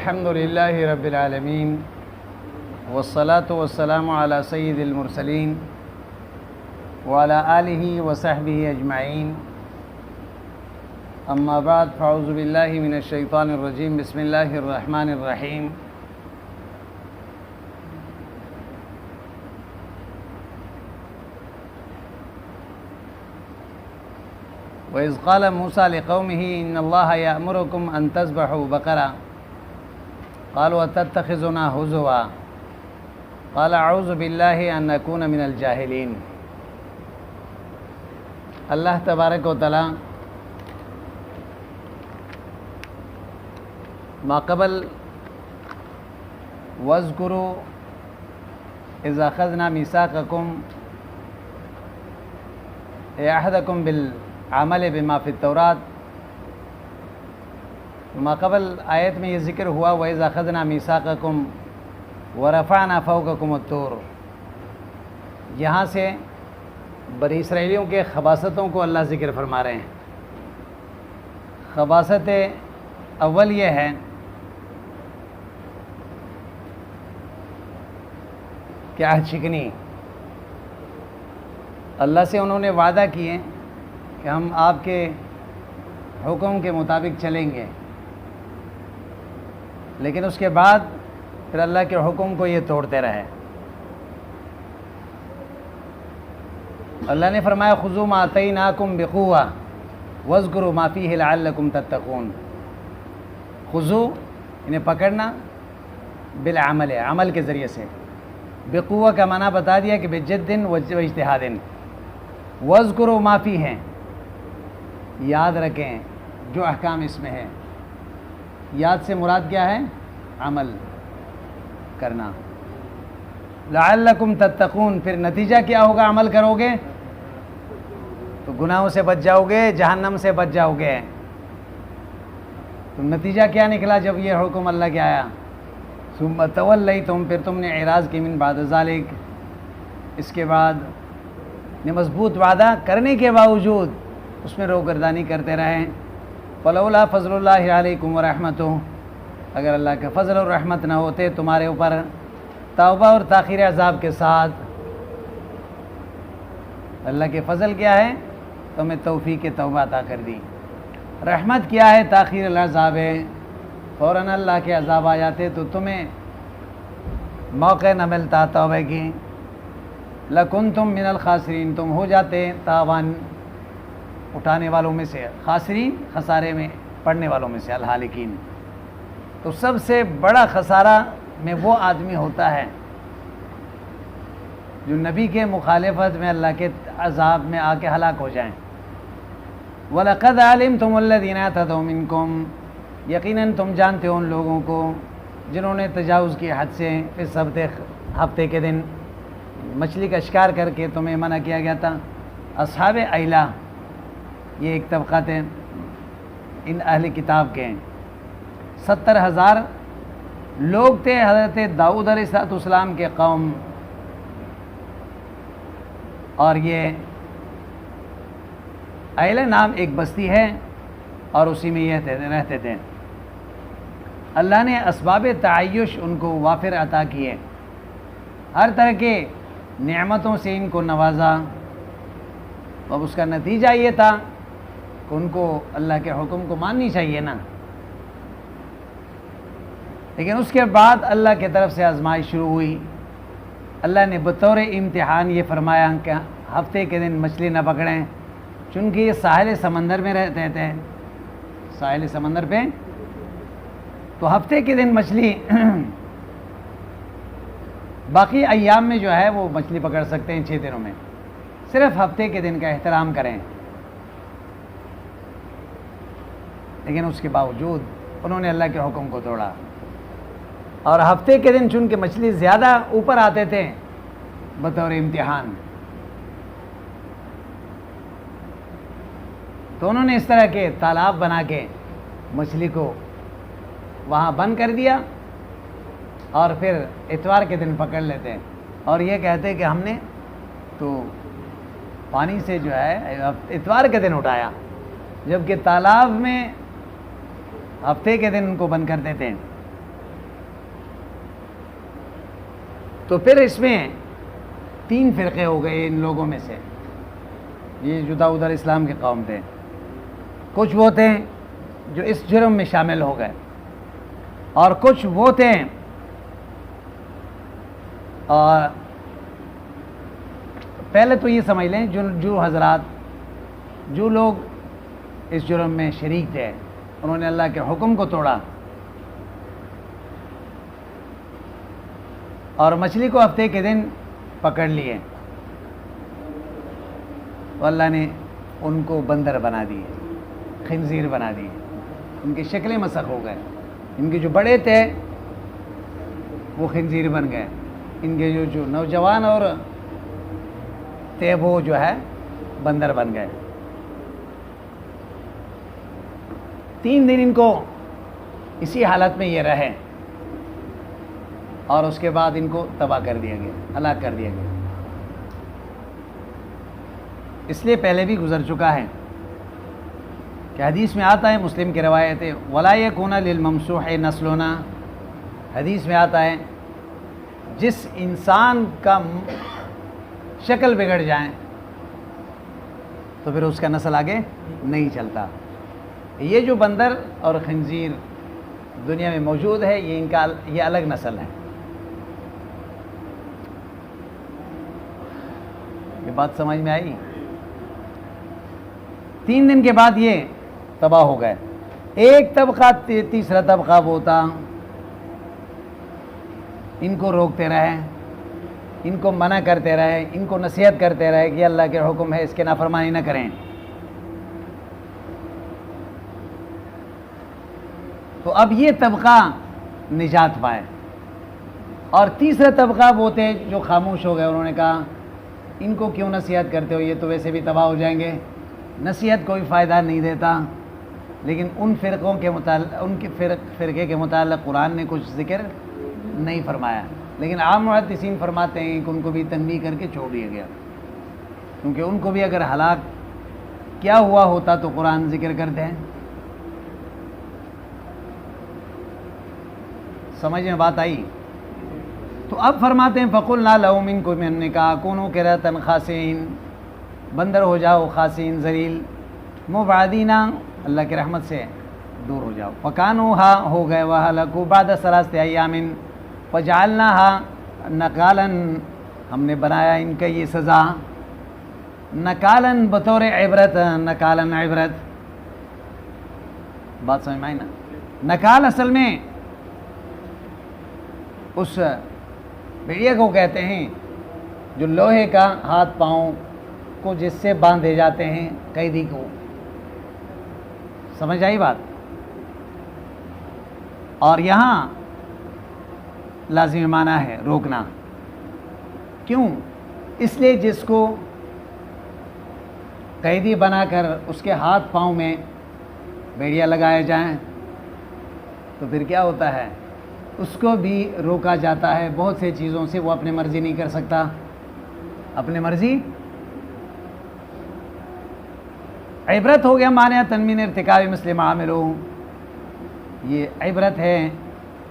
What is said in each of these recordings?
الحمد لله رب العالمين والصلاة والسلام على سيد المرسلين وعلى آله وصحبه أجمعين أما بعد فأعوذ بالله من الشيطان الرجيم بسم الله الرحمن الرحيم وإذ قال موسى لقومه إن الله يأمركم أن تذبحوا بقرة قالوا أتتخذنا هزوا قال أعوذ بالله أن أكون من الجاهلين۔ اللہ تبارک و تعالی ما قبل واذکروا اذ اخذنا میثاقکم احدکم بالعمل بما فی التوراۃ، ما قبل آیت میں یہ ذکر ہوا وَإِذْ أَخَذْنَا مِيثَاقَكُمْ وَرَفَعْنَا فَوْقَكُمُ الطُّورَ، یہاں سے بنی اسرائیلیوں کے خباثتوں کو اللہ ذکر فرما رہے ہیں۔ خباثت اول یہ ہے کہ عہد شکنی، اللہ سے انہوں نے وعدہ کیے کہ ہم آپ کے حکم کے مطابق چلیں گے، لیکن اس کے بعد پھر اللہ کے حکم کو یہ توڑتے رہے۔ اللہ نے فرمایا خذوا ما آتیناکم بقوۃ واذکروا ما فیہ لعلکم تتقون۔ خذوا انہیں پکڑنا، بالعمل عمل کے ذریعے سے، بقوۃ کا معنی بتا دیا کہ بجد و اجتہاد، واذکروا ما فیہ یاد رکھیں جو احکام اس میں ہے۔ یاد سے مراد کیا ہے؟ عمل کرنا۔ لعلکم تتقون، پھر نتیجہ کیا ہوگا؟ عمل کرو گے تو گناہوں سے بچ جاؤ گے، جہنم سے بچ جاؤ گے۔ تو نتیجہ کیا نکلا جب یہ حکم اللہ کے آیا؟ ثم تولیتم، پھر تم نے اعراض کی، من بعد ذالک، اس کے بعد مضبوط وعدہ کرنے کے باوجود اس میں روگردانی کرتے رہے۔ فلولا فضل اللہ علیکم ورحمتہ، اگر اللہ کے فضل اور رحمت نہ ہوتے تمہارے اوپر، توبہ اور تاخیر عذاب کے ساتھ۔ اللہ کے فضل کیا ہے؟ تمہیں توفیق توبہ عطا کر دی۔ رحمت کیا ہے؟ تاخیر العذاب ہے، فوراً اللہ کے عذاب آ جاتے تو تمہیں موقع نہ ملتا توبہ کی۔ لکنتم من الخاسرین، تم ہو جاتے تاوان اٹھانے والوں میں سے، خاسرین خسارے میں پڑنے والوں میں سے، الہالکین۔ تو سب سے بڑا خسارہ میں وہ آدمی ہوتا ہے جو نبی کے مخالفت میں اللہ کے عذاب میں آ کے ہلاک ہو جائیں۔ وَلَقَدْ عَلِمْتُمُ الَّذِينَ اعْتَدَوْا مِنْكُمْ، یقیناً تم جانتے ہو ان لوگوں کو جنہوں نے تجاوز کی حد سے اس ہفتے کے دن مچھلی کا شکار کر کے تمہیں منع کیا گیا تھا۔ اصحاب ایلہ یہ ایک طبقہ تھے ان اہل کتاب کے، 70,000 لوگ تھے حضرت داؤد علیہ السلام کے قوم، اور یہ ایلہ نام ایک بستی ہے اور اسی میں یہ رہتے تھے۔ اللہ نے اسباب تعیش ان کو وافر عطا کیے، ہر طرح کے نعمتوں سے ان کو نوازا، اب اس کا نتیجہ یہ تھا کہ ان کو اللہ کے حکم کو ماننی چاہیے نا۔ لیکن اس کے بعد اللہ کی طرف سے آزمائش شروع ہوئی۔ اللہ نے بطور امتحان یہ فرمایا کہ ہفتے کے دن مچھلی نہ پکڑیں، چونکہ یہ ساحل سمندر میں رہتے تھے، ساحل سمندر پہ، تو ہفتے کے دن مچھلی باقی ایام میں جو ہے وہ مچھلی پکڑ سکتے ہیں 6 دنوں میں، صرف ہفتے کے دن کا احترام کریں۔ لیکن اس کے باوجود انہوں نے اللہ کے حکم کو توڑا، اور ہفتے کے دن چونکہ مچھلی زیادہ اوپر آتے تھے بطور امتحان، تو انہوں نے اس طرح کے تالاب بنا کے مچھلی کو وہاں بند کر دیا، اور پھر اتوار کے دن پکڑ لیتے، اور یہ کہتے کہ ہم نے تو پانی سے جو ہے اتوار کے دن اٹھایا، جبکہ تالاب میں ہفتے کے دن ان کو بند کرتے تھے۔ تو پھر اس میں 3 فرقے ہو گئے ان لوگوں میں سے. یہ جو داؤد علیہ السلام کے قوم تھے, کچھ وہ تھے جو اس جرم میں شامل ہو گئے, اور کچھ وہ تھے اور پہلے تو یہ سمجھ لیں جو حضرات جو لوگ اس جرم میں شریک تھے, انہوں نے اللہ کے حکم کو توڑا اور مچھلی کو ہفتے کے دن پکڑ لیے, تو اللہ نے ان کو بندر بنا دیے, خنزیر بنا دیے, ان کی شکلیں مسخ ہو گئے. ان کے جو بڑے تھے وہ خنزیر بن گئے, ان کے جو نوجوان اور تھے وہ جو ہے بندر بن گئے. 3 دن ان کو اسی حالت میں یہ رہے اور اس کے بعد ان کو تباہ کر دیا گیا, ہلاک کر دیا گیا. اس لیے پہلے بھی گزر چکا ہے کہ حدیث میں آتا ہے, مسلم کی روایت ہے, وَلَا يَكُونَ لِلْمَمْسُوحِ نَسْلُنَا, حدیث میں آتا ہے جس انسان کا شکل بگڑ جائیں تو پھر اس کا نسل آگے نہیں چلتا. یہ جو بندر اور خنزیر دنیا میں موجود ہے یہ الگ نسل ہے. یہ بات سمجھ میں آئی؟ 3 دن کے بعد یہ تباہ ہو گئے. ایک طبقہ, تیسرا طبقہ وہ تھا, ان کو روکتے رہے, ان کو منع کرتے رہے, ان کو نصیحت کرتے رہے کہ اللہ کے حکم ہے, اس کے نافرمانی نہ کریں. تو اب یہ طبقہ نجات پائے. اور تیسرا طبقہ وہ تھے جو خاموش ہو گئے, انہوں نے کہا ان کو کیوں نصیحت کرتے ہو, یہ تو ویسے بھی تباہ ہو جائیں گے, نصیحت کوئی فائدہ نہیں دیتا. لیکن ان فرقوں کے متعلق, ان کے فرقے کے متعلق قرآن نے کچھ ذکر نہیں فرمایا, لیکن عام محدثین فرماتے ہیں کہ ان کو بھی تنبیہ کر کے چھوڑ دیا گیا, کیونکہ ان کو بھی اگر ہلاک کیا ہوا ہوتا تو قرآن ذکر کرتے ہیں. سمجھ میں بات آئی؟ تو اب فرماتے ہیں فَقُلْنَا لَهُمْ مِنْكُمْ, ہم نے کہا كُونُوا قِرَدَةً خَاسِئِينَ, بندر ہو جاؤ, خاسئین ذلیل, مبعدین, اللہ کی رحمت سے دور ہو جاؤ. فَكَانُوهَا, ہو گئے, وَهَلَكُوا بَعْدَ 3 أَيَّامٍ فَجَعَلْنَاهَا نَكَالًا, ہم نے بنایا ان کا یہ سزا, نکالن بطور عبرت, نکالن عبرت. بات سمجھ میں آئی نا؟ نکال اصل میں اس بھیڑیا کو کہتے ہیں جو لوہے کا ہاتھ پاؤں کو جس سے باندھے جاتے ہیں قیدی کو. سمجھ آئی بات؟ اور یہاں لازمی معنی ہے روکنا. کیوں؟ اس لیے جس کو قیدی بنا کر اس کے ہاتھ پاؤں میں بیڑیاں لگائے جائیں تو پھر کیا ہوتا ہے, اس کو بھی روکا جاتا ہے بہت سے چیزوں سے, وہ اپنے مرضی نہیں کر سکتا, اپنے مرضی. عبرت ہو گیا معنی تنمین ارتکاب مسلم عاملو, یہ عبرت ہے,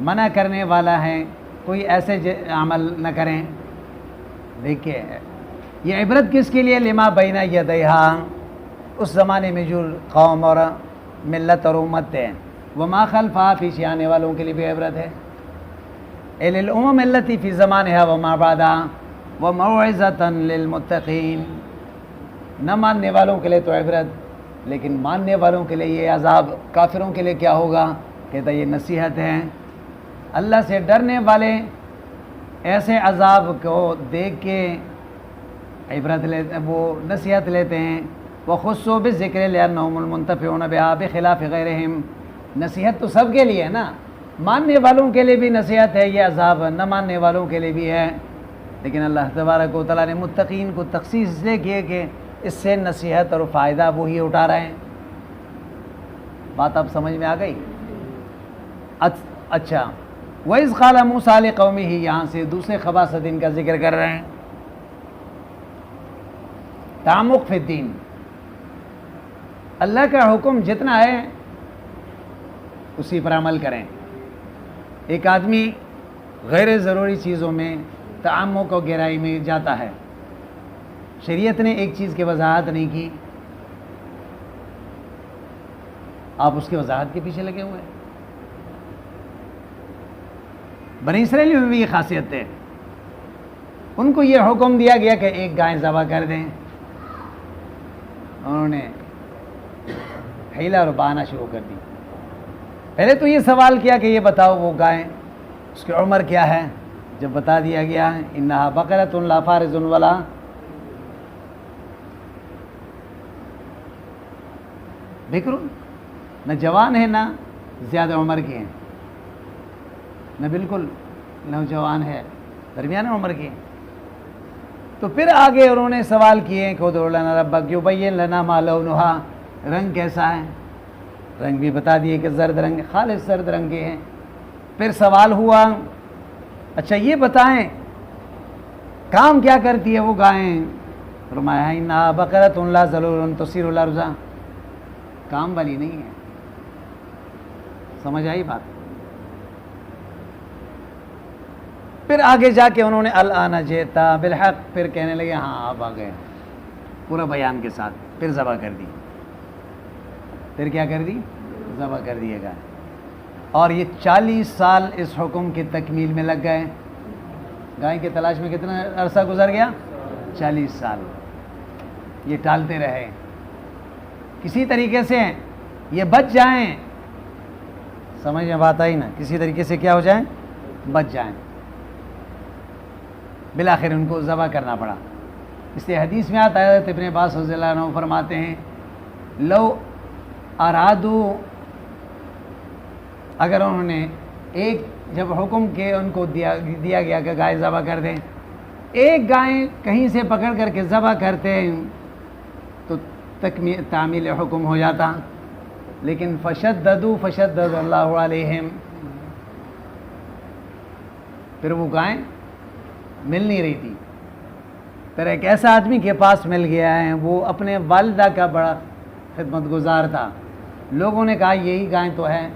منع کرنے والا ہے, کوئی ایسے عمل نہ کریں. دیکھیے یہ عبرت کس کے لیے, لما بین یدیہا, اس زمانے میں جو قوم اور ملت اور امت تھے, وما خلفہا, پیچھے آنے والوں کے لیے بھی عبرت ہے, للامم التی فی زمانہا وما بعدہا وموعظۃ للمتقین. نہ ماننے والوں کے لیے تو عبرت, لیکن ماننے والوں کے لیے یہ عذاب. کافروں کے لیے کیا ہوگا, کہتا یہ نصیحت ہے. اللہ سے ڈرنے والے ایسے عذاب کو دیکھ کے عبرت لیتے, وہ نصیحت لیتے ہیں. وخصوا بالذکر لأنهم المنتفعون بها بخلاف غیرہم, نصیحت تو سب کے لیے ہے نا, ماننے والوں کے لیے بھی نصیحت ہے, یہ عذاب نہ ماننے والوں کے لیے بھی ہے. لیکن اللہ تبارک و تعالیٰ نے متقین کو تخصیص اس لیے کی کہ اس سے نصیحت اور فائدہ وہی اٹھا رہے ہیں. بات اب سمجھ میں آ گئی؟ اچھا, وَإِذْ قَالَ مُوسَىٰ لِقَوْمِهِ, یہاں سے دوسرے خباثت ان کا ذکر کر رہے ہیں. تعمق فی الدین, اللہ کا حکم جتنا ہے اسی پر عمل کریں. ایک آدمی غیر ضروری چیزوں میں تعمق و گہرائی میں جاتا ہے. شریعت نے ایک چیز کی وضاحت نہیں کی، آپ اس کی وضاحت کے پیچھے لگے ہوئے. بنی اسرائیل میں بھی یہ خاصیت ہے، ان کو یہ حکم دیا گیا کہ ایک گائے ذبح کر دیں. انہوں نے حیلہ اور بہانہ شروع کر دی. پہلے تو یہ سوال کیا کہ یہ بتاؤ وہ گائے اس کی عمر کیا ہے. جب بتا دیا گیا انہا بقرۃ لا فارض ولا بکر، نہ جوان ہے نہ زیادہ عمر کے ہیں، نہ بالکل نوجوان ہے، درمیان عمر کے ہیں. تو پھر آگے انہوں نے سوال کیے کہ ادعو لنا ربک یبین لنا ما لونھا، رنگ کیسا ہے. رنگ بھی بتا دیے کہ زرد رنگ، خالص زرد رنگ کے ہیں. پھر سوال ہوا اچھا یہ بتائیں کام کیا کرتی ہے وہ گائیں. فرمایا انھا بقرۃ لا ذلول تثیر الارض، کام والی نہیں ہے. سمجھ آئی بات. پھر آگے جا کے انہوں نے الآن جئتا بالحق، پھر کہنے لگے ہاں آپ آ گئے، پورا بیان کے ساتھ. پھر ذبح کر دی. پھر کیا کر دی؟ ذبح کر دیے گا. اور یہ 40 سال اس حکم کی تکمیل میں لگ گئے. گائے کی تلاش میں کتنا عرصہ گزر گیا؟ 40 سال. یہ ٹالتے رہے کسی طریقے سے یہ بچ جائیں. سمجھ میں بات آئی نا؟ کسی طریقے سے کیا ہو جائیں؟ بچ جائیں. بالآخر ان کو ذبح کرنا پڑا. اس لیے حدیث میں آتا ہے ابن عباس رضی اللہ عنہ فرماتے ہیں لو ارادو، اگر انہوں نے ایک جب حکم کے ان کو دیا گیا کہ گائے ذبح کر دیں، ایک گائے کہیں سے پکڑ کر کے ذبح کرتے تو تعمیل حکم ہو جاتا. لیکن فشدد اللہ علیہم، پھر وہ گائے مل نہیں رہی تھی. پھر ایک ایسا آدمی کے پاس مل گیا ہے، وہ اپنے والدہ کا بڑا خدمت گزار تھا. لوگوں نے کہا یہی گائے تو ہے.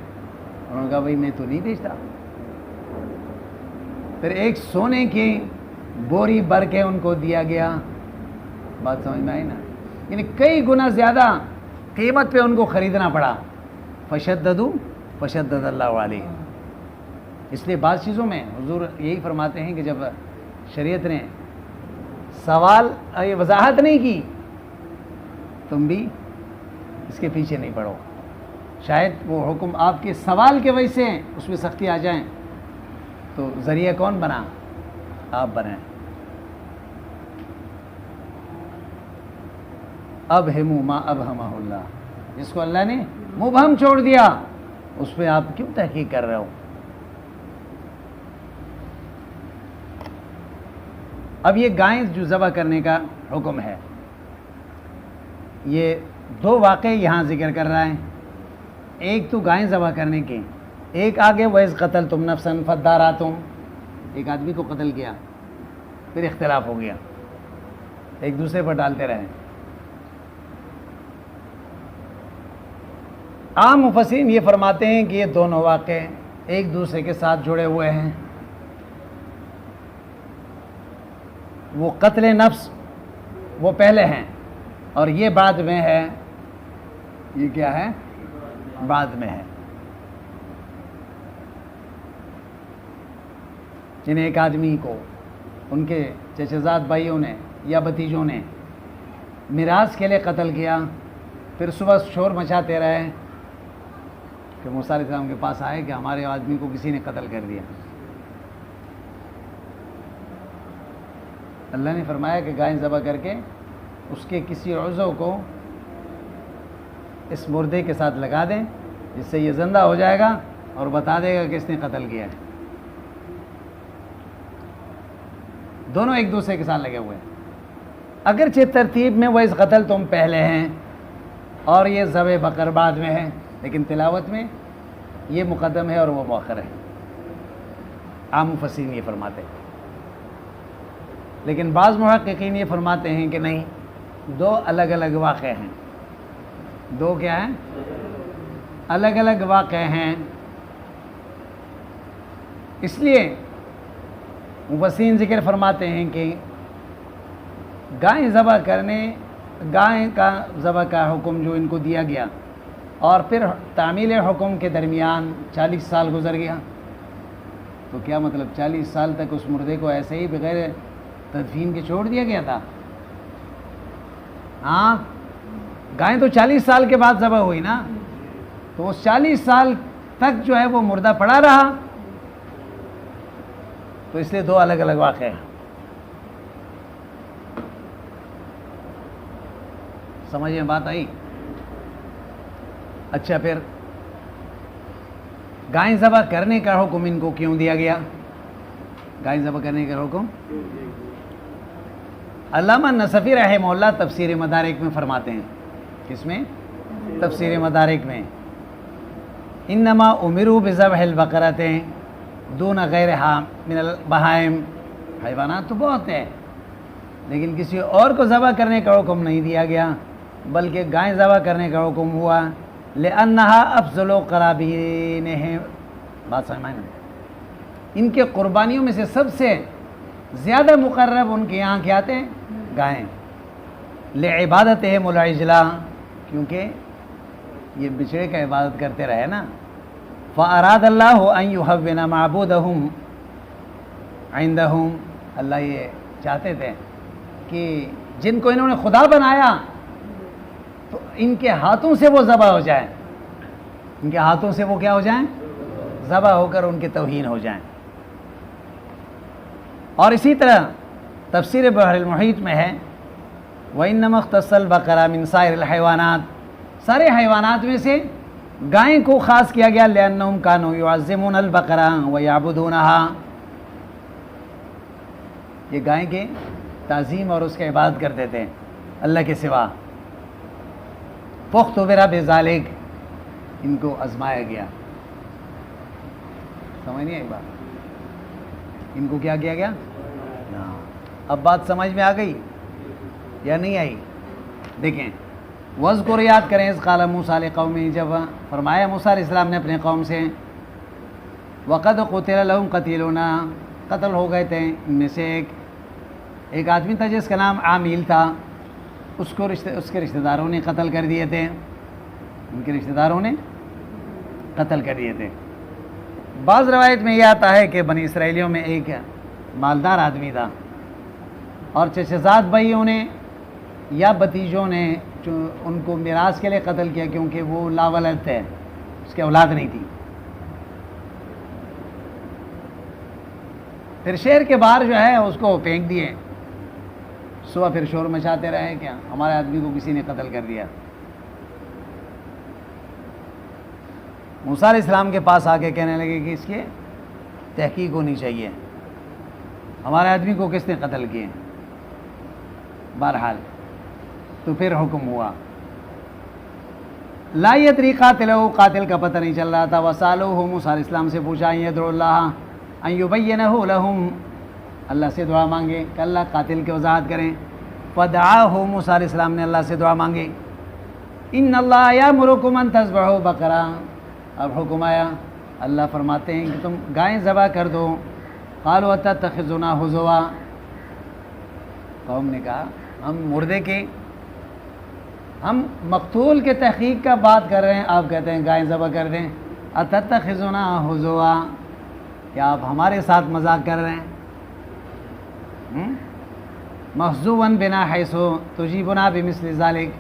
انہوں نے کہا بھائی میں تو نہیں بیچتا. پھر ایک سونے کی بوری بھر کے ان کو دیا گیا. بات سمجھ میں آئی نا؟ یعنی کئی گنا زیادہ قیمت پہ ان کو خریدنا پڑا. فشدد اللہ علیہ. اس لیے بعض چیزوں میں حضور یہی فرماتے ہیں کہ جب شریعت نے سوال یہ وضاحت نہیں کی، تم بھی اس کے پیچھے نہیں پڑو. شاید وہ حکم آپ کے سوال کے وجہ سے اس میں سختی آ جائیں تو ذریعہ کون بنا؟ آپ بنیں. ابہموا ما ابہمہ اللہ، جس کو اللہ نے مبہم چھوڑ دیا اس پہ آپ کیوں تحقیق کر رہے ہو؟ اب یہ گائیں جو ذبح کرنے کا حکم ہے، یہ 2 واقعے یہاں ذکر کر رہا ہے. ایک تو گائیں ذبح کرنے کے، ایک آگے وَإِذْ قَتَلْتُمْ نَفْسًا فَادَّارَأْتُمْ، ایک آدمی کو قتل کیا، پھر اختلاف ہو گیا، ایک دوسرے پر ڈالتے رہے. عام مفسرین یہ فرماتے ہیں کہ یہ دونوں واقعے ایک دوسرے کے ساتھ جڑے ہوئے ہیں. وہ قتل نفس وہ پہلے ہیں اور یہ بعد میں ہے. یہ کیا ہے؟ بعد میں ہے. جن ایک آدمی کو ان کے چچزاد بھائیوں نے یا بھتیجوں نے میراث کے لیے قتل کیا، پھر صبح شور مچاتے رہے کہ موسیٰ علیہ السلام کے پاس آئے کہ ہمارے آدمی کو کسی نے قتل کر دیا. اللہ نے فرمایا کہ گائے ذبح کر کے اس کے کسی عضو کو اس مردے کے ساتھ لگا دیں، جس سے یہ زندہ ہو جائے گا اور بتا دے گا کہ اس نے قتل کیا ہے. دونوں ایک دوسرے کے ساتھ لگے ہوئے ہیں. اگرچہ ترتیب میں وَإِذْ قَتَلْتُمْ پہلے ہیں اور یہ ذبح بقر بعد میں ہے، لیکن تلاوت میں یہ مقدم ہے اور وہ مؤخر ہے. عام مفسرین یہ فرماتے ہیں. لیکن بعض محققین یہ فرماتے ہیں کہ نہیں، 2 الگ الگ واقعے ہیں. 2 کیا ہیں؟ الگ الگ واقعے ہیں. اس لیے مفسرین ذکر فرماتے ہیں کہ گائے کا ذبح کا حکم جو ان کو دیا گیا اور پھر تعمیل حکم کے درمیان 40 سال گزر گیا، تو کیا مطلب 40 سال تک اس مردے کو ایسے ہی بغیر تدفین کے چھوڑ دیا گیا تھا؟ ہاں، گائے تو 40 سال کے بعد ذبح ہوئی نا، تو اس 40 سال تک جو ہے وہ مردہ پڑا رہا، تو اس لیے دو الگ الگ واقعے ہیں۔ سمجھ میں بات آئی؟ اچھا، پھر گائے ذبح کرنے کا حکم ان کو کیوں دیا گیا؟ گائے ذبح کرنے کا حکم علامہ نصفی رحمہ اللہ تفسیر مدارک میں فرماتے ہیں۔ کس میں؟ تفسیر مدارک میں، انما امروا بذبح البقرۃ دون غیرہا من البہائم، حیوانات تو بہت ہیں لیکن کسی اور کو ذبح کرنے کا حکم نہیں دیا گیا، بلکہ گائے ذبح کرنے کا حکم ہوا لأنہا افضل قرابینہم۔ بات سمجھ میں؟ ان کے قربانیوں میں سے سب سے زیادہ مقرب ان کے یہاں کیا آتے ہیں؟ گائیں۔ لعبادتہم العجلہ، کیونکہ یہ بچڑے کا عبادت کرتے رہے نا۔ فاراد اللہ ان یحون معبودہم عندہم، اللہ یہ چاہتے تھے کہ جن کو انہوں نے خدا بنایا تو ان کے ہاتھوں سے وہ ذبح ہو جائیں، ان کے ہاتھوں سے وہ کیا ہو جائیں؟ ذبح ہو کر ان کے توہین ہو جائیں۔ اور اسی طرح تفسیر بحر المحیط میں ہے وَإِنَّمَا اخْتَصَّ الْبَقَرَ مِنْ سَائِرِ الْحَيْوَانَاتِ، سارے حیوانات میں سے گائیں کو خاص کیا گیا لِأَنَّهُمْ كَانُوا يُعَظِّمُونَ الْبَقَرَ وَيَعْبُدُونَهَا، یہ گائیں کے تعظیم اور اس کے عبادت کرتے تھے اللہ کے سوا۔ فاختبر بذلک، ان کو آزمایا گیا۔ سمجھ نہیں آئی بات؟ ان کو کیا کیا گیا؟ اب بات سمجھ میں آ گئی یا نہیں آئی؟ دیکھیں، وذکر، یاد کریں، اذ قال موسیٰ لقومہ، جب فرمایا موسیٰ علیہ السلام نے اپنے قوم سے، وقد قتل لهم قتیلون، قتل ہو گئے تھے ان میں سے ایک آدمی تھا جس کا نام عامیل تھا، اس کے رشتہ داروں نے قتل کر دیے تھے، ان کے رشتہ داروں نے قتل کر دیے تھے۔ بعض روایت میں یہ آتا ہے کہ بنی اسرائیلیوں میں ایک مالدار آدمی تھا اور چچزاد بھائیوں نے یا بھتیجوں نے ان کو میراث کے لیے قتل کیا کیونکہ وہ لاولد تھے، اس کی اولاد نہیں تھی۔ پھر شہر کے باہر جو ہے اس کو پھینک دیے، صبح پھر شور مچاتے رہے کیا ہمارے آدمی کو کسی نے قتل کر دیا۔ موسیٰ علیہ السلام کے پاس آ کے کہنے لگے کہ اس کی تحقیق ہونی چاہیے، ہمارے آدمی کو کس نے قتل کیے۔ بہرحال تو پھر حکم ہوا، لا یدری قاتلہ، قاتل کا پتہ نہیں چل رہا تھا۔ وسالوہ، موسیٰ علیہ السلام سے پوچھا، ان یدعو اللہ ان یبینہ لہم، اللہ سے دعا مانگے کہ اللہ قاتل کی وضاحت کریں۔ فدعاہ، موسیٰ علیہ السلام نے اللہ سے دعا مانگی، ان اللہ یامرکم ان تذبحوا بقرہ، اب حکم آیا، اللہ فرماتے ہیں کہ تم گائیں ذبح کر دو۔ قالوا اتتخذنا ہزوا، قوم نے کہا ہم مردے کے، ہم مقتول کے تحقیق کا بات کر رہے ہیں، آپ کہتے ہیں گائیں ذبح کر دیں۔ اتتخذنا ہزوا، کیا آپ ہمارے ساتھ مذاق کر رہے ہیں؟ محظوظا بنا حیث تجیبنا بمثل ذلک،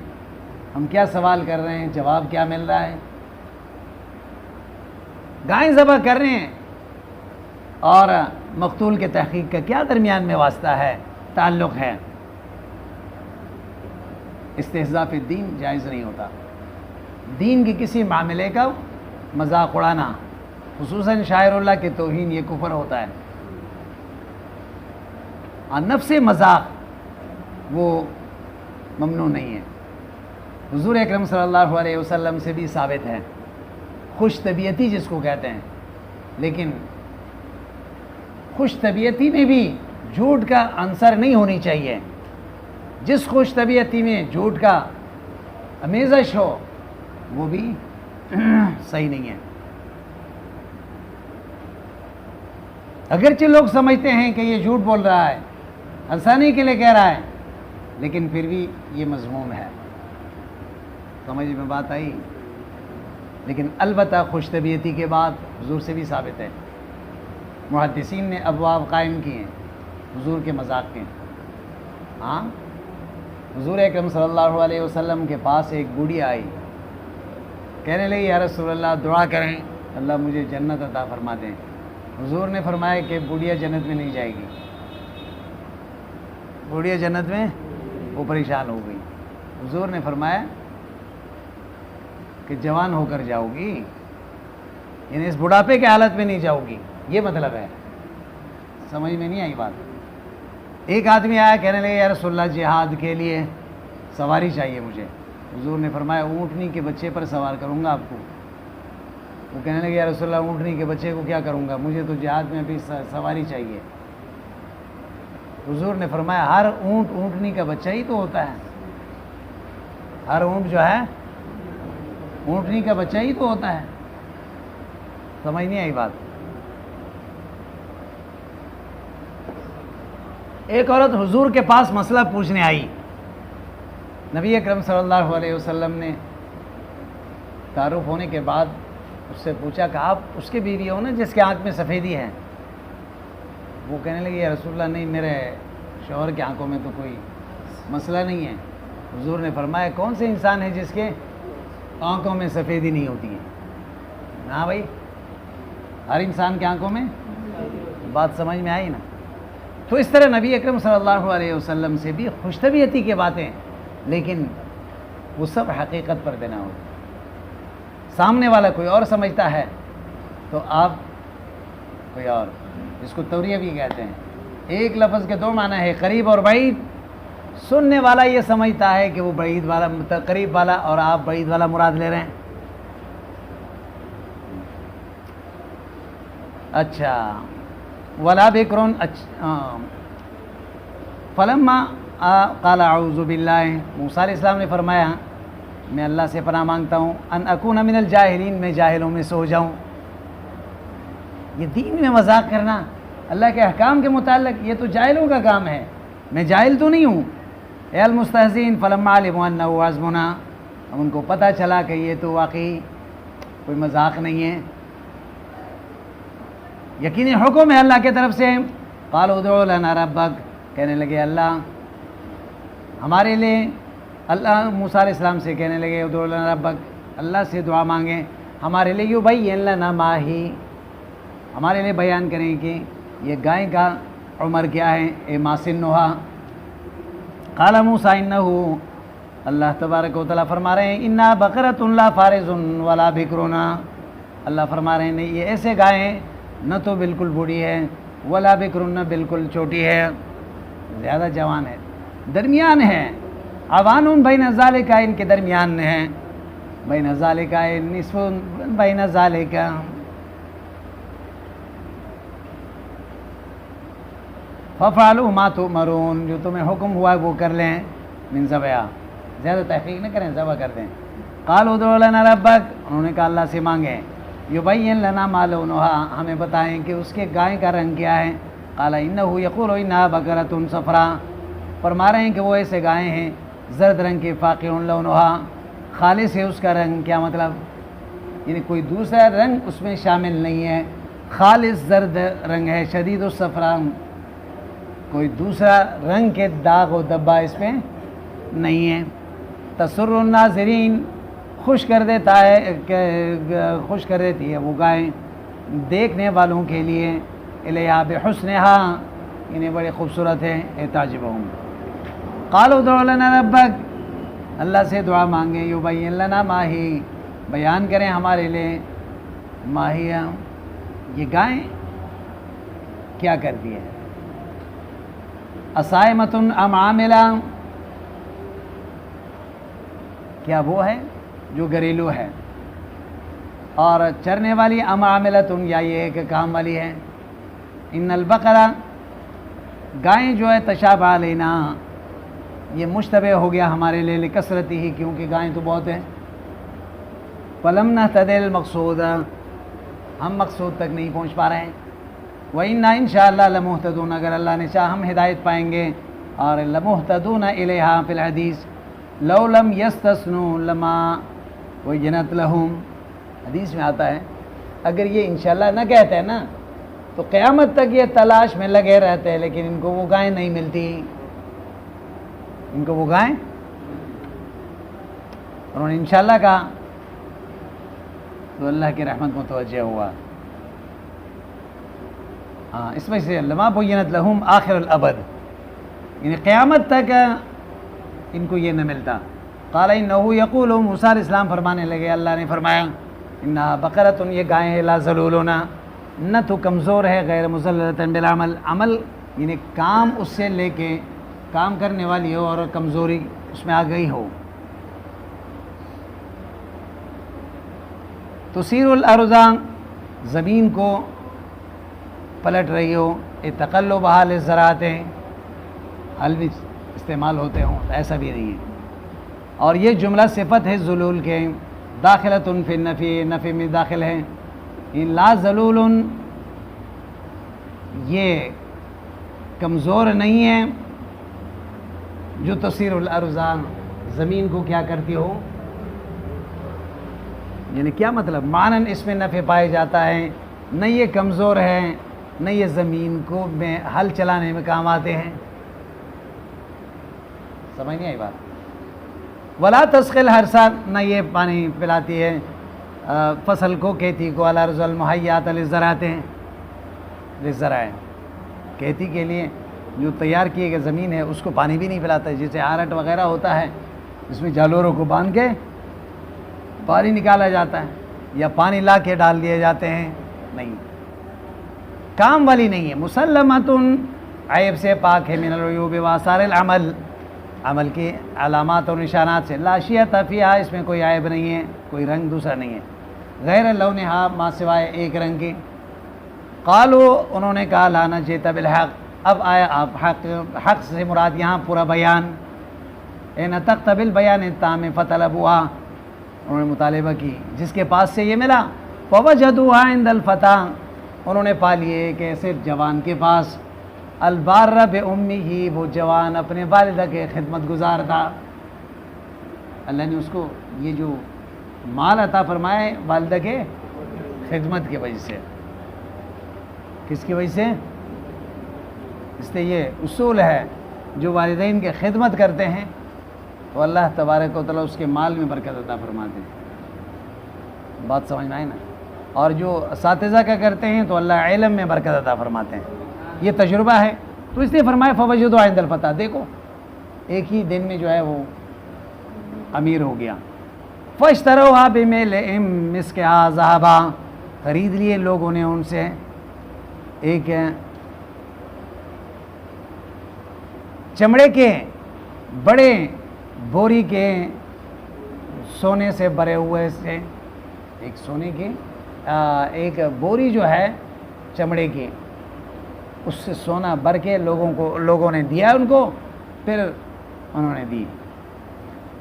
ہم کیا سوال کر رہے ہیں، جواب کیا مل رہا ہے؟ گائیں ذبح کر رہے ہیں اور مقتول کے تحقیق کا کیا درمیان میں واسطہ ہے، تعلق ہے؟ استہزاء فی الدین جائز نہیں ہوتا، دین کے کسی معاملے کا مذاق اڑانا، خصوصاً شاعر اللہ کے توہین، یہ کفر ہوتا ہے۔ نفس مذاق وہ ممنوع نہیں ہے، حضور اکرم صلی اللہ علیہ وسلم سے بھی ثابت ہے، خوش طبیعتی جس کو کہتے ہیں، لیکن خوش طبیعتی میں بھی جھوٹ کا عنصر نہیں ہونی چاہیے۔ جس خوش طبیعتی میں جھوٹ کا آمیزش ہو وہ بھی صحیح نہیں ہے۔ اگرچہ لوگ سمجھتے ہیں کہ یہ جھوٹ بول رہا ہے، ہنسانے کے لیے کہہ رہا ہے، لیکن پھر بھی یہ مذموم ہے۔ سمجھ میں بات آئی؟ لیکن البتہ خوش طبیعتی کے بعد حضور سے بھی ثابت ہے، محدثین نے ابواب قائم کیے ہیں حضور کے مذاق کے۔ ہاں، حضور اکرم صلی اللہ علیہ وسلم کے پاس ایک بوڑھی آئی، کہنے لگی یا رسول اللہ دعا کریں اللہ مجھے جنت عطا فرما دیں۔ حضور نے فرمایا کہ بوڑھیا جنت میں نہیں جائے گی، بوڑھیا جنت میں، وہ پریشان ہو گئی۔ حضور نے فرمایا کہ جوان ہو کر جاؤ گی، یعنی اس بڑھاپے کے حالت میں نہیں جاؤ گی، یہ مطلب ہے۔ سمجھ میں نہیں آئی بات؟ ایک آدمی آیا کہنے لگے یا رسول اللہ جہاد کے لیے سواری چاہیے مجھے۔ حضور نے فرمایا اونٹنی کے بچے پر سوار کروں گا آپ کو۔ وہ کہنے لگے یا رسول اللہ اونٹنی کے بچے کو کیا کروں گا، مجھے تو جہاد میں ابھی سواری چاہیے۔ حضور نے فرمایا ہر اونٹ اونٹنی کا بچہ ہی تو ہوتا ہے، ہر اونٹ جو ہے اونٹنی کا بچہ ہی تو ہوتا ہے۔ سمجھ نہیں آئی بات؟ ایک عورت حضور کے پاس مسئلہ پوچھنے آئی، نبی اکرم صلی اللہ علیہ وسلم نے تعارف ہونے کے بعد اس سے پوچھا کہ آپ اس کے بیوی ہو نا جس کے آنکھ میں سفیدی ہے؟ وہ کہنے لگی یا رسول اللہ نہیں، میرے شوہر کی آنکھوں میں تو کوئی مسئلہ نہیں ہے۔ حضور نے فرمایا کون سے انسان ہے جس کے آنکھوں میں سفیدی نہیں ہوتی ہے؟ ہاں بھائی، ہر انسان کی آنکھوں میں، بات سمجھ میں آئی نا؟ تو اس طرح نبی اکرم صلی اللہ علیہ وسلم سے بھی خوش طبیعتی کی باتیں، لیکن وہ سب حقیقت پر بنا ہوتی۔ سامنے والا کوئی اور سمجھتا ہے تو آپ کوئی اور، جس کو توریہ بھی کہتے ہیں۔ ایک لفظ کے دو معنی ہے، قریب اور بعید۔ سننے والا یہ سمجھتا ہے کہ وہ بعید والا قریب والا اور آپ بعید والا مراد لے رہے ہیں۔ اچھا، ولا بکرن، فلما قال اعوذ باللہ، موسیٰ علیہ السلام نے فرمایا میں اللہ سے پناہ مانگتا ہوں ان اکون من الجاہلین، میں جاہلوں میں سے ہو جاؤں۔ یہ دین میں مذاق کرنا اللہ کے احکام کے متعلق، یہ تو جاہلوں کا کام ہے، میں جاہل تو نہیں ہوں۔ اے المستہزئین فلما علموا انہ عزمنا، اب ان کو پتہ چلا کہ یہ تو واقعی کوئی مذاق نہیں ہے، یقینی حکم ہے اللہ کی طرف سے۔ قالوا ادع لنا ربک، کہنے لگے اللہ ہمارے لیے، اللہ موسیٰ علیہ السلام سے کہنے لگے ادع لنا ربک، اللہ سے دعا مانگیں ہمارے لیے، یبین لنا ما ہی، ہمارے لیے بیان کریں کہ یہ گائے کا عمر کیا ہے، اے ما سنھا۔ قال موسیٰ انہ، اللہ تبارک و تعالیٰ فرما رہے ہیں انا بقرۃ لا فارض ولا بکرنا، اللہ فرما رہے ہیں نہیں یہ ایسے گائے نہ تو بالکل بوڑھی ہے ولا بکرن، نہ بالکل چھوٹی ہے، زیادہ جوان ہے، درمیان ہے۔ عوان بین ذالک، ان کے درمیان ہے، بین ذالک نصف بین ذالک۔ ففعلوا ما تؤمرون، جو تمہیں حکم ہوا ہے وہ کر لیں، من ذبح، زیادہ تحقیق نہ کریں، ذبح کر دیں۔ قالوا ادع لنا ربک، انہوں نے کہا اللہ سے مانگیں، یبین لنا ما لونھا، ہمیں بتائیں کہ اس کے گائے کا رنگ کیا ہے۔ قال انہ یقول انھا بقرۃ صفراء، فرما رہے ہیں کہ وہ ایسے گائے ہیں زرد رنگ کے، فاقع لونھا، خالص ہے اس کا رنگ، کیا مطلب؟ یعنی کوئی دوسرا رنگ اس میں شامل نہیں ہے، خالص زرد رنگ ہے، شدید الصفراء، کوئی دوسرا رنگ کے داغ و دبا اس میں نہیں ہے۔ تسر الناظرین، خوش کر دیتا ہے، خوش کر دیتی ہے وہ گائے دیکھنے والوں کے لیے، الیہا بحسنہا، انہیں بڑے خوبصورت ہے، اے تعجبہم۔ قالوا ادع لنا ربک، اللہ سے دعا مانگیں، یبین لنا ما ہی، بیان کریں ہمارے لیے، ما ہی، یہ گائیں کیا کرتی ہے؟ اصائمۃ ام عاملہ، کیا وہ ہے جو گھریلو ہے اور چرنے والی، ام عاملۃ، یا یہ ہے کہ کام والی ہے۔ ان البقرہ، گائیں جو ہے، تشابہ علینا، یہ مشتبہ ہو گیا ہمارے لیے، لکثرت ہی، کیونکہ گائیں تو بہت ہیں۔ فلم نہتدی المقصود، ہم مقصود تک نہیں پہنچ پا رہے ہیں۔ وَإِنَّا انشاءاللہ لَمُهْتَدُونَ، اگر اللہ نے چاہا ہم ہدایت پائیں گے. اور لَمُهْتَدُونَ إِلَيْهَا فی الحدیث لَوْ لَمْ يَسْتَثْنُوا لَمَا وَجِنَتْ لَهُمْ. حدیث میں آتا ہے اگر یہ انشاءاللہ نہ کہتے ہیں نا تو قیامت تک یہ تلاش میں لگے رہتے ہیں، لیکن ان کو وہ گائیں نہیں ملتی، ان کو وہ گائیں. انہوں نے انشاءاللہ کہا تو اللہ کی رحمت متوجہ ہوا. اس میں سے لما بینت لہم آخر الابد، یعنی قیامت تک ان کو یہ نہ ملتا. قال انہ یقول، موسیٰ علیہ السلام فرمانے لگے، اللہ نے فرمایا انہا بقرۃ، یہ گائیں ہیں، لا ذلولون، نہ تو کمزور ہے، غیر مذلۃ بالعمل، عمل یعنی کام اس سے لے کے کام کرنے والی ہو اور کمزوری اس میں آ گئی ہو. تثیر الارض، زمین کو پلٹ رہی ہو. تقلبھا للزراعۃ، حل بھی استعمال ہوتے ہوں، ایسا بھی نہیں ہے. اور یہ جملہ صفت ہے ذلول کے، داخلۃ فی النفی، نفی میں داخل ہے. لا ذلول، یہ کمزور نہیں ہے جو تثیر الارض، زمین کو کیا کرتی ہو. یعنی کیا مطلب، معنن اس میں نفع پایا جاتا ہے، نہ یہ کمزور ہے نہ یہ زمین کو میں ہل چلانے میں کام آتے ہیں. سمجھ نہیں آئی بات. ولا تسقی الحرث، نہ یہ پانی پلاتی ہے فصل کو، کھیتی کو، الارض المہیات للزراعۃ، للزرع، کھیتی کے لیے جو تیار کیے گئے زمین ہے اس کو پانی بھی نہیں پلاتا ہے. جیسے آرٹ وغیرہ ہوتا ہے اس میں جالوروں کو باندھ کے پانی نکالا جاتا ہے، یا پانی لا کے ڈال دیے جاتے ہیں، نہیں، کام والی نہیں ہے. مسلمۃ، عیب سے پاک ہے، من العیوب وآثار العمل، عمل کی علامات اور نشانات سے. لا شیۃ فیہا، اس میں کوئی عیب نہیں ہے، کوئی رنگ دوسرا نہیں ہے. غیر لونہا، ما سوائے ایک رنگ کے. قالوا، انہوں نے کہا، لا نجئت بالحق، اب آیا آپ حق سے مراد یہاں پورا بیان. نطقت بالبیان التام فطلبوها، انہوں نے مطالبہ کی جس کے پاس سے یہ ملا. فوجدوها عند الفتى، انہوں نے پا لیے ایک ایسے جوان کے پاس. البار بأمہ، وہ جوان اپنے والدہ کے خدمت گزار تھا. اللہ نے اس کو یہ جو مال عطا فرمائے والدہ کے خدمت کی وجہ سے. کس کی وجہ سے؟ اس لیے یہ اصول ہے، جو والدین کی خدمت کرتے ہیں تو اللہ تبارک و تعالیٰ اس کے مال میں برکت عطا فرماتے ہیں. بات سمجھ میں آئی نا. اور جو اساتذہ کا کرتے ہیں تو اللہ علم میں برکت عطا فرماتے ہیں. یہ تجربہ ہے، تو اس لیے فرمایا فوجدوا عند الفتى. دیکھو ایک ہی دن میں جو ہے وہ امیر ہو گیا. فاشتروها بملء مسكها ذهبا، خرید لیے لوگوں نے ان سے ایک چمڑے کے بڑے بوری کے سونے سے بھرے ہوئے سے، ایک سونے کی ایک بوری جو ہے چمڑے کی، اس سے سونا بھر کے لوگوں نے دیا ان کو، پھر انہوں نے دی.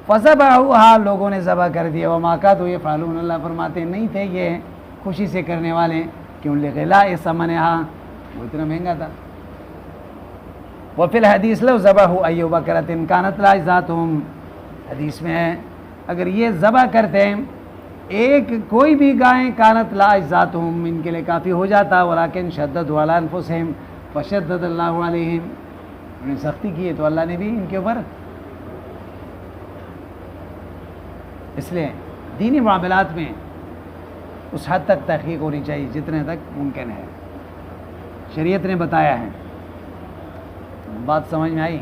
فذبحوها، لوگوں نے ذبح کر دیا. وما كانوا يفعلون، اللہ فرماتے نہیں تھے یہ خوشی سے کرنے والے، کیوں لغلاء ثمنها، وہ اتنا مہنگا تھا. وفي الحدیث لو ذبحوا أي بقرة كانت لا ذاتهم، حدیث میں ہے اگر یہ ذبح کرتے ایک کوئی بھی گائیں کانت لا ذاتهم، ان کے لیے کافی ہو جاتا. ولكن شددوا على انفسهم فشدد الله عليهم، انہوں نے سختی کی ہے تو اللہ نے بھی ان کے اوپر. اس لیے دینی معاملات میں اس حد تک تحقیق ہونی چاہیے جتنے تک ممکن ہے. شریعت نے بتایا ہے. بات سمجھ میں آئی؟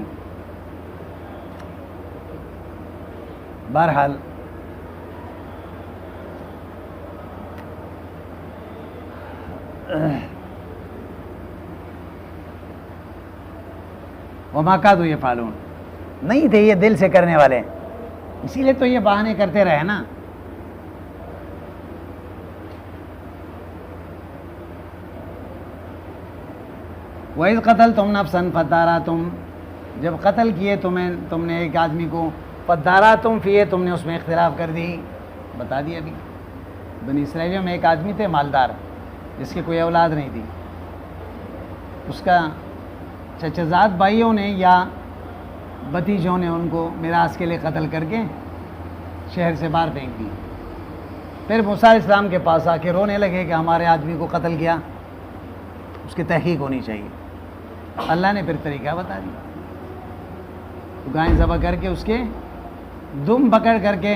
بہرحال وما كانوا يفعلون، نہیں تھے یہ دل سے کرنے والے، اسی لیے تو یہ بہانے کرتے رہے نا. وَإِذْ قَتَلْتُمْ نَفْسًا فَادَّارَأْتُمْ، جب قتل کیے تم نے ایک آدمی کو، فَادَّارَأْتُمْ فِيهِ، تم نے اس میں اختلاف کر دی. بتا دیا ابھی، بنی اسرائیلیوں میں ایک آدمی تھے مالدار، جس کی کوئی اولاد نہیں تھی. اس کا چچزاد بھائیوں نے یا بھتیجوں نے ان کو میراث کے لیے قتل کر کے شہر سے باہر پھینک دی. پھر موسیٰ علیہ السلام کے پاس آ کے رونے لگے کہ ہمارے آدمی کو قتل کیا, اس کی تحقیق ہونی چاہیے. اللہ نے پھر طریقہ بتا دیا. گائے ذبح کر کے اس کے دم پکڑ کر کے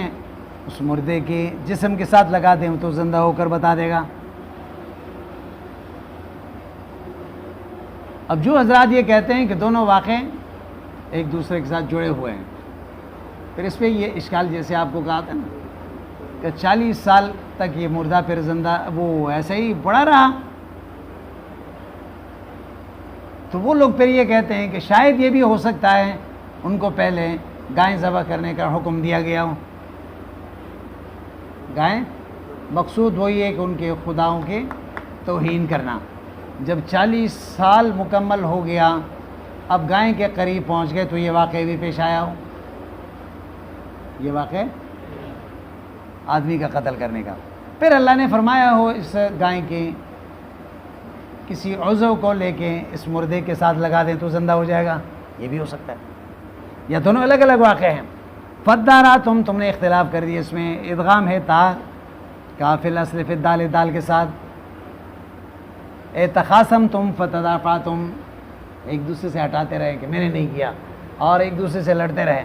اس مردے کے جسم کے ساتھ لگا دیں تو زندہ ہو کر بتا دے گا. اب جو حضرات یہ کہتے ہیں کہ دونوں واقعے ایک دوسرے کے ساتھ جڑے ہوئے ہیں, پھر اس پہ یہ اشکال جیسے آپ کو کہا تھا نا کہ 40 سال تک یہ مردہ پھر زندہ وہ ایسے ہی پڑا رہا, تو وہ لوگ پھر یہ کہتے ہیں کہ شاید یہ بھی ہو سکتا ہے ان کو پہلے گائے ذبح کرنے کا حکم دیا گیا ہو. گائے مقصود وہی ہے کہ ان کے خداؤں کے توہین کرنا. جب 40 سال مکمل ہو گیا, اب گائے کے قریب پہنچ گئے, تو یہ واقعہ بھی پیش آیا ہو, یہ واقعہ آدمی کا قتل کرنے کا. پھر اللہ نے فرمایا ہو اس گائے کے کسی عضو کو لے کے اس مردے کے ساتھ لگا دیں تو زندہ ہو جائے گا, یہ بھی ہو سکتا ہے. یا دونوں الگ الگ واقعے ہیں. فداراتم تم نے اختلاف کر دی, اس میں ادغام ہے تا کافل اصل فی دال دال کے ساتھ. اے تخاصم تم فتدافعتم, ایک دوسرے سے ہٹاتے رہے کہ میں نے نہیں کیا, اور ایک دوسرے سے لڑتے رہے.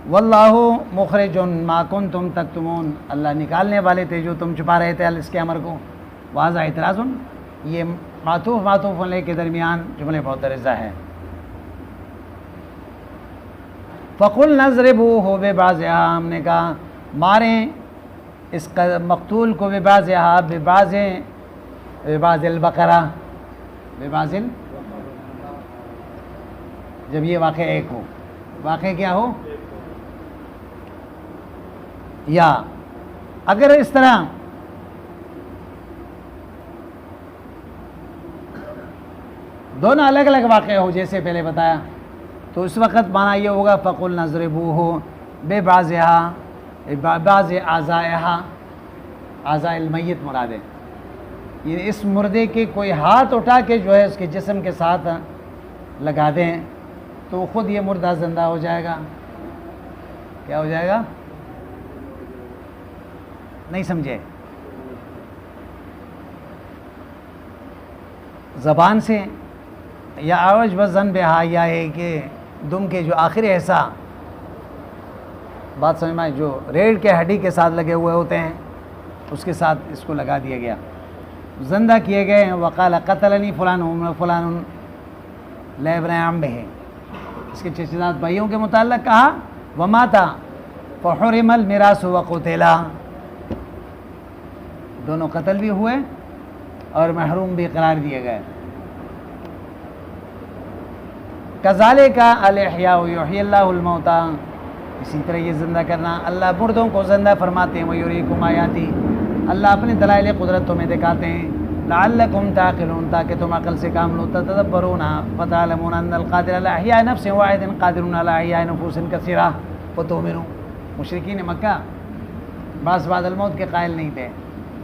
واللہ مخرج ما کنتم تکتمون, اللہ نکالنے والے تھے جو تم چھپا رہے تھے اس کے امر کو. واضح اعتراض, یہ معطوف علیہ کے درمیان جملے معترضہ ہے. فقل نضربوہ ببعضہا, ہم نے کہا ماریں اس مقتول کو ببعضہا, ببعض البقرہ, ببعض جب یہ واقعہ ایک ہو, واقعہ کیا ہو, یا اگر اس طرح دونوں الگ الگ واقعہ ہو جیسے پہلے بتایا, تو اس وقت معنی یہ ہوگا فقل نضربوہ ببعضہا, بعض اعضائہا, اعضاء المیت مراد ہے. یہ اس مردے کے کوئی ہاتھ اٹھا کے جو ہے اس کے جسم کے ساتھ لگا دیں تو خود یہ مردہ زندہ ہو جائے گا. کیا ہو جائے گا, نہیں سمجھے؟ زبان سے یا آوج وزن بہا, یا ہے کہ دم کے جو آخری حصہ, بات سمجھ میں, جو ریڑھ کے ہڈی کے ساتھ لگے ہوئے ہوتے ہیں اس کے ساتھ اس کو لگا دیا گیا, زندہ کیے گئے ہیں. وقال قتلنی فلان فلان لابن عمہ, اس کے چچزاد بھائیوں کے متعلق کہا وماتا فحرم المیراث وقتلا, دونوں قتل بھی ہوئے اور محروم بھی قرار دیے گئے. کذالک الاحیاء یحیی اللہ الموتى, اسی طرح یہ زندہ کرنا, اللہ مردوں کو زندہ فرماتے ہیں. ویریکم آیاتی, اللہ اپنے دلائل قدرت تمہیں دکھاتے ہیں. لعلکم تعقلون, تاکہ تم عقل سے کام لو. تتدبرون فتعلمون ان القادر علی احیاء نفس واحد قادر علی احیاء نفوس کثیرہ فتؤمنون. مشرکین مکہ بعض بعد الموت کے قائل نہیں تھے.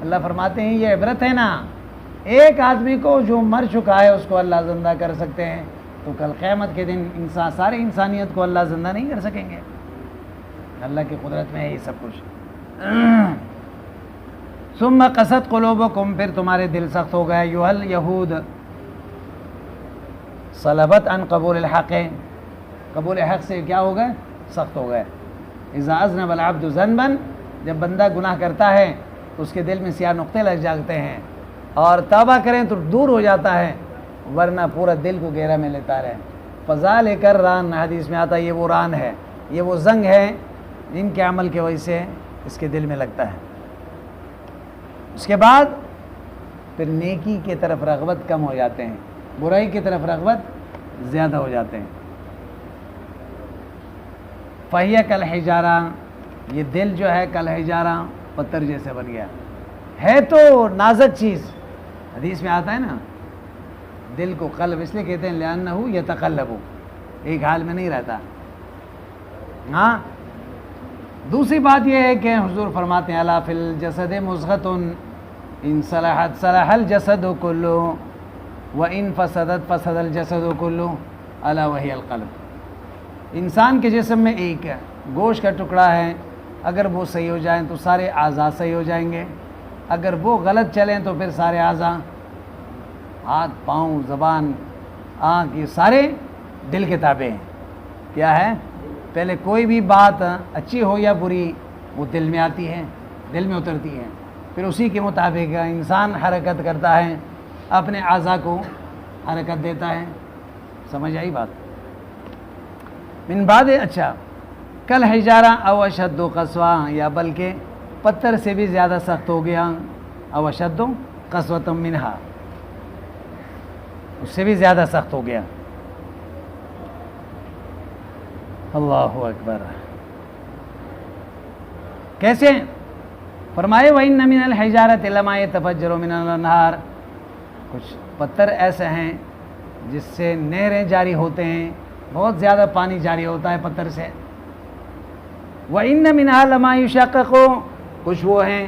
اللہ فرماتے ہیں یہ عبرت ہے نا, ایک آدمی کو جو مر چکا ہے اس کو اللہ زندہ کر سکتے ہیں, تو کل قیامت کے دن انسان ساری انسانیت کو اللہ زندہ نہیں کر سکیں گے. اللہ کی قدرت میں ہے یہ سب کچھ. ثم قست قلوبکم, پھر تمہارے دل سخت ہو گئے. یوہل یہود صلبت عن قبول الحق, قبول حق سے کیا ہو گئے, سخت ہو گئے. اذا اذنب العبد ذنبا, جب بندہ گناہ کرتا ہے تو اس کے دل میں سیاہ نقطے لگ جاتے ہیں, اور توبہ کریں تو دور ہو جاتا ہے, ورنہ پورا دل کو گہرا میں لیتا رہے. فذالک الران, حدیث میں آتا ہے یہ وہ ران ہے, یہ وہ زنگ ہے جن کے عمل کی وجہ سے اس کے دل میں لگتا ہے. اس کے بعد پھر نیکی کی طرف رغبت کم ہو جاتے ہیں, برائی کی طرف رغبت زیادہ ہو جاتے ہیں. فہی کالحجارہ, یہ دل جو ہے کالحجارہ, پتھر جیسے بن گیا ہے, تو نازک چیز. حدیث میں آتا ہے نا دل کو قلب اس لیے کہتے ہیں لأنہ یتقلب, ایک حال میں نہیں رہتا. ہاں, دوسری بات یہ ہے کہ حضور فرماتے ہیں الا فی الجسد مضغۃ ان صلحت صلح الجسد کلہ, وَإِن فَسَدَتْ فَسَدَ الْجَسَدُ كُلُّهُ أَلَا وَهِيَ الْقَلْبُ۔ انسان کے جسم میں ایک گوشت کا ٹکڑا ہے، اگر وہ صحیح ہو جائیں تو سارے اعضاء صحیح ہو جائیں گے، اگر وہ غلط چلیں تو پھر سارے اعضاء، ہاتھ، پاؤں، زبان، آنکھ، یہ سارے دل کے تابع ہیں۔ کیا ہے؟ پہلے کوئی بھی بات اچھی ہو یا بری وہ دل میں آتی ہے، دل میں اترتی ہے، پھر اسی کے مطابق انسان حرکت کرتا ہے، اپنے اعضاء کو حرکت دیتا ہے۔ سمجھ آئی بات؟ من بعد، اچھا، کل حجارہ او اشد قسوہ، یا بلکہ پتھر سے بھی زیادہ سخت ہو گیا، او اشد قسوۃ منہا، اس سے بھی زیادہ سخت ہو گیا۔ اللہ اکبر۔ کیسے؟ فرمائے وَإِنَّ مِنَ الْحِجَارَةِ لَمَا يَتَفَجَّرُ مِنَ الْأَنْهَارِ، کچھ پتھر ایسے ہیں جس سے نہریں جاری ہوتے ہیں، بہت زیادہ پانی جاری ہوتا ہے پتھر سے۔ وَإِنَّ مِنْهَا لَمَا يُشَقَّقُ، کچھ وہ ہیں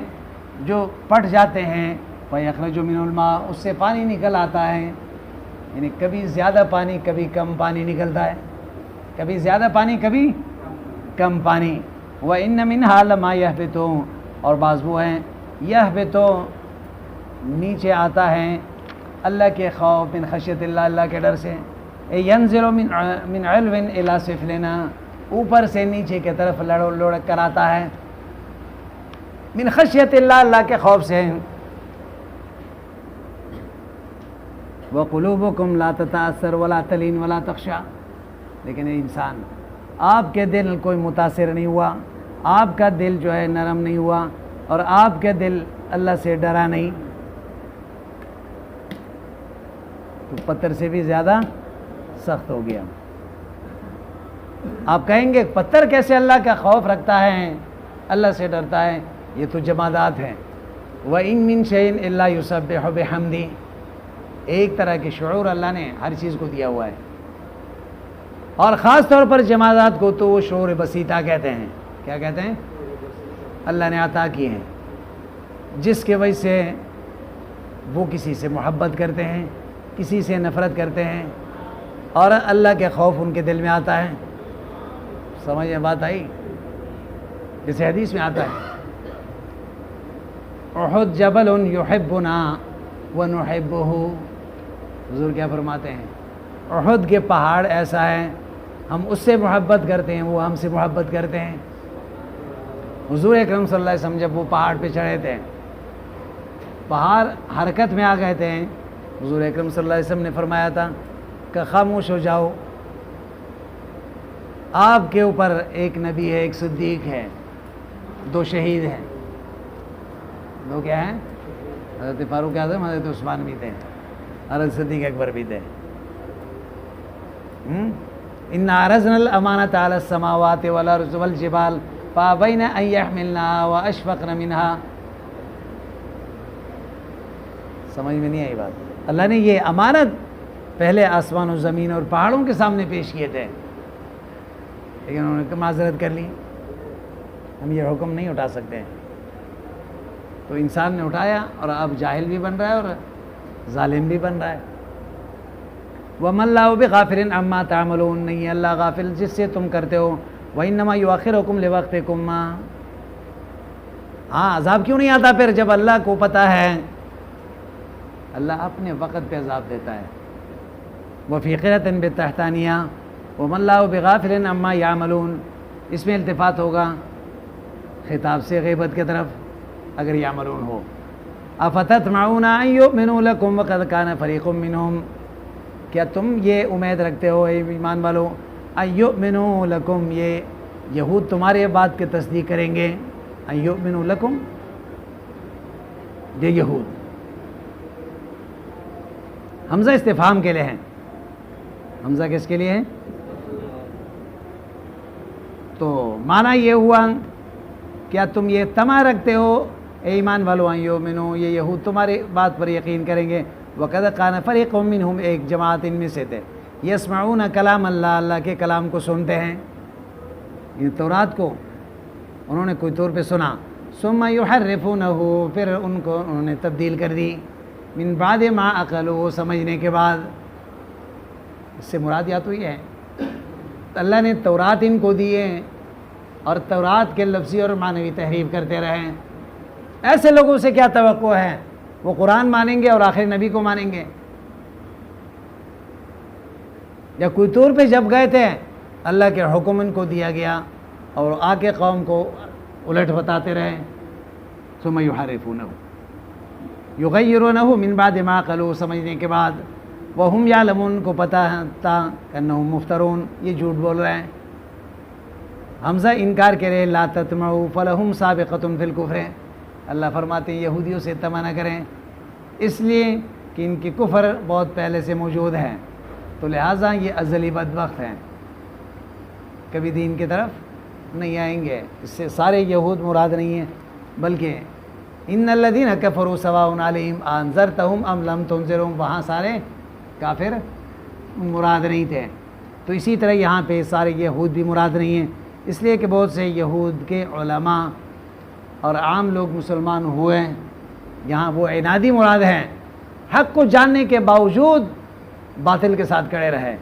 جو پھٹ جاتے ہیں، فَيَخْرُجُ مِنْهُ الْمَاءُ، اس سے پانی نکل آتا ہے، یعنی کبھی زیادہ پانی کبھی کم پانی نکلتا ہے، کبھی زیادہ پانی کبھی کم پانی۔ وَإِنَّ مِنْهَا لَمَا يَهْبِطُ، اور بعض وہ ہیں يَهْبِطُ، نیچے آتا ہے اللہ کے خوف، من خشیت اللہ، اللہ کے ڈر سے، يَنزِلُ مِنْ عِلْوٍ إِلَى سِفْلِنَا، اوپر سے نیچے کی طرف لڑک کر آتا ہے، من خشیت اللہ، اللہ کے خوف سے۔ وَقُلُوبُكُمْ لَا تَتَأَثَّرُ وَلَا تَلِينُ وَلَا تَخْشَعُ، لیکن انسان، آپ کے دل کوئی متاثر نہیں ہوا، آپ کا دل جو ہے نرم نہیں ہوا، اور آپ کے دل اللہ سے ڈرا نہیں، تو پتھر سے بھی زیادہ سخت ہو گیا۔ آپ کہیں گے پتھر کیسے اللہ کا خوف رکھتا ہے، اللہ سے ڈرتا ہے؟ یہ تو جمادات ہیں۔ وَإِن مِّن شَيْءٍ إِلَّا يُسَبِّحُ بِحَمْدِهِ، ایک طرح کے شعور اللہ نے ہر چیز کو دیا ہوا ہے، اور خاص طور پر جمادات کو تو وہ شعور بسیطہ کہتے ہیں۔ کیا کہتے ہیں؟ اللہ نے عطا کی ہیں، جس کے وجہ سے وہ کسی سے محبت کرتے ہیں، کسی سے نفرت کرتے ہیں، اور اللہ کے خوف ان کے دل میں آتا ہے۔ سمجھ میں بات آئی؟ جیسے حدیث میں آتا ہے احد جبل یحبنا ونحبہ، حضور کیا فرماتے ہیں؟ احد کے پہاڑ ایسا ہے، ہم اس سے محبت کرتے ہیں، وہ ہم سے محبت کرتے ہیں۔ حضور اکرم صلی اللہ علیہ وسلم جب وہ پہاڑ پہ چڑھے تھے، پہاڑ حرکت میں آ گئے تھے، حضور اکرم صلی اللہ علیہ وسلم نے فرمایا تھا کہ خاموش ہو جاؤ، آپ کے اوپر ایک نبی ہے، ایک صدیق ہے، دو شہید ہیں۔ دو کیا ہیں؟ حضرت فاروق اعظم، حضرت عثمان بھی تھے، حضرت صدیق اکبر بھی تھے۔ اِنَّا عَرَضْنَا الْأَمَانَةَ عَلَى السَّمَاوَاتِ وَالْأَرْضِ وَالْجِبَالِ فَأَبَيْنَ أَن يَحْمِلْنَهَا وَأَشْفَقْنَ مِنْهَا۔ سمجھ میں نہیں آئی بات؟ اللہ نے یہ امانت پہلے آسمان و زمین اور پہاڑوں کے سامنے پیش کیے تھے، لیکن انہوں نے معذرت کر لی، ہم یہ حکم نہیں اٹھا سکتے۔ تو انسان نے اٹھایا، اور اب جاہل بھی بن رہا ہے اور ظالم بھی بن رہا ہے۔ وَمَا اللَّهُ بِغَافِلٍ عَمَّا تَعْمَلُونَ، نہیں اللہ غافل جس سے تم کرتے ہو۔ وَإِنَّمَا يُؤَخِّرُكُمْ لِوَقْتِكُمْ مَا، ہاں عذاب کیوں نہیں آتا پھر جب اللہ کو پتہ ہے؟ اللہ اپنے وقت پہ عذاب دیتا ہے۔ وَفِي قِرَةٍ بِالتَّحْتَانِيَةِ وَمَا اللَّهُ بِغَافِلٍ عَمَّا يَعْمَلُونَ، اس میں التفات ہوگا خطاب سے غیبت کی طرف اگر یعملون ہو۔ اَفَتَطْمَعُونَ أَن يُؤْمِنُوا لَكُمْ وَقَدْ كَانَ فَرِيقٌ مِّنْهُمْ، کیا تم یہ امید رکھتے ہو اے ایمان والو، ان یؤمنوا لکم، یہ یہود تمہارے بات کی تصدیق کریں گے؟ ان یؤمنوا لکم، یہ یہود حمزہ استفہام کے لیے ہیں۔ حمزہ کس کے لیے ہے؟ تو معنی یہ ہوا کیا تم یہ طمع رکھتے ہو اے ایمان والو، ان یؤمنوا، یہ یہود تمہاری بات پر یقین کریں گے؟ وَقَدْ كَانَ فَرِيقٌ مِّنْهُمْ، ایک جماعت ان میں سے تھے، يَسْمَعُونَ کلام اللہ، اللہ کے کلام کو سنتے ہیں، یہ تورات کو انہوں نے کوئی طور پہ سنا، ثُمَّ يُحَرِّفُونَهُ، پھر ان کو انہوں نے تبدیل کر دی، من بعد ما عقلوا، سمجھنے کے بعد. اس سے مراد یا تو یہ ہے اللہ نے تورات ان کو دیے اور تورات کے لفظی اور معنوی تحریف کرتے رہے. ایسے لوگوں سے کیا توقع ہے؟ وہ قرآن مانیں گے اور آخر نبی کو مانیں گے؟ یا کوئی طور پہ جب گئے تھے اللہ کے حکم ان کو دیا گیا اور آ کے قوم کو الٹ بتاتے رہے. ثم یحرفونہ یغیرونہ من بعد ما عقلوا، سمجھنے کے بعد. وہم یعلمون، کو پتہ تھا کہ انہم مفترون، یہ جھوٹ بول رہے ہیں. حمزہ انکار کرے لا تطمعوا فلہم سابقۃ فی الکفر. اللہ فرماتے ہیں یہودیوں سے طمع نہ کریں، اس لیے کہ ان کی کفر بہت پہلے سے موجود ہے، تو لہٰذا یہ ازلی بدبخت ہیں، کبھی دین کی طرف نہیں آئیں گے. اس سے سارے یہود مراد نہیں ہیں، بلکہ ان الذین کفروا سواء علیہم انذرتہم ام لم تنذرہم، وہاں سارے کافر مراد نہیں تھے. تو اسی طرح یہاں پہ سارے یہود بھی مراد نہیں ہیں، اس لیے کہ بہت سے یہود کے علماء اور عام لوگ مسلمان ہوئے. یہاں وہ عنادی مراد ہیں، حق کو جاننے کے باوجود باطل کے ساتھ کھڑے رہے.